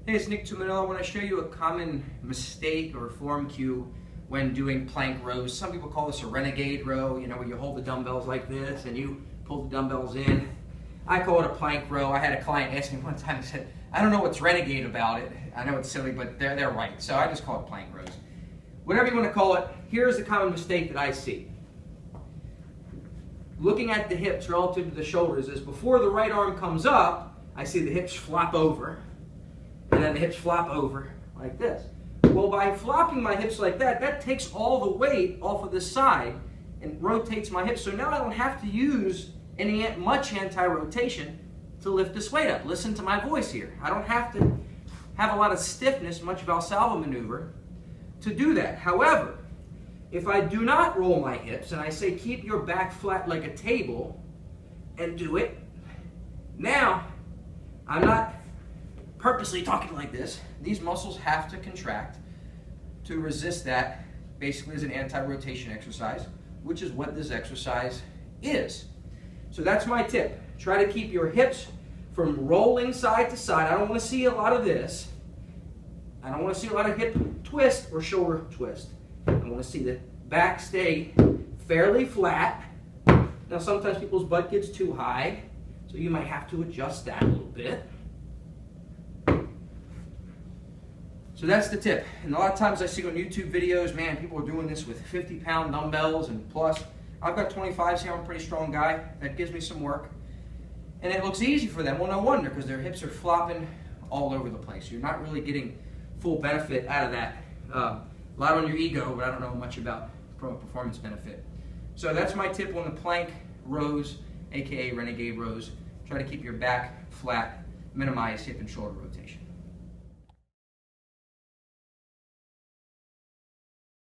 Hey, it's Nick Tuminello. I want to show you a common mistake or form cue when doing plank rows. Some people call this a renegade row, you know, where you hold the dumbbells like this and you pull the dumbbells in. I call it a plank row. I had a client ask me one time, he said, I don't know what's renegade about it. I know it's silly, but they're right. So I just call it plank rows. Whatever you want to call it, here's the common mistake that I see. Looking at the hips relative to the shoulders is before the right arm comes up, I see the hips flop over. And then the hips flop over like this. Well, by flopping my hips like that, that takes all the weight off of this side and rotates my hips. So now I don't have to use much anti-rotation to lift this weight up. Listen to my voice here. I don't have to have a lot of stiffness, much Valsalva maneuver, to do that. However, if I do not roll my hips and I say keep your back flat like a table and do it, now I'm not purposely talking like this. These muscles have to contract to resist that, basically as an anti-rotation exercise, which is what this exercise is. So that's my tip. Try to keep your hips from rolling side to side. I don't want to see a lot of this. I don't want to see a lot of hip twist or shoulder twist. I want to see the back stay fairly flat. Now sometimes people's butt gets too high, so you might have to adjust that a little bit. So that's the tip. And a lot of times I see on YouTube videos, man, people are doing this with 50-pound dumbbells and plus. I've got 25s here. I'm a pretty strong guy. That gives me some work. And it looks easy for them. Well, no wonder, because their hips are flopping all over the place. You're not really getting full benefit out of that. A lot on your ego, but I don't know much about from a performance benefit. So that's my tip on the plank rows, aka renegade rows. Try to keep your back flat, minimize hip and shoulder rotation.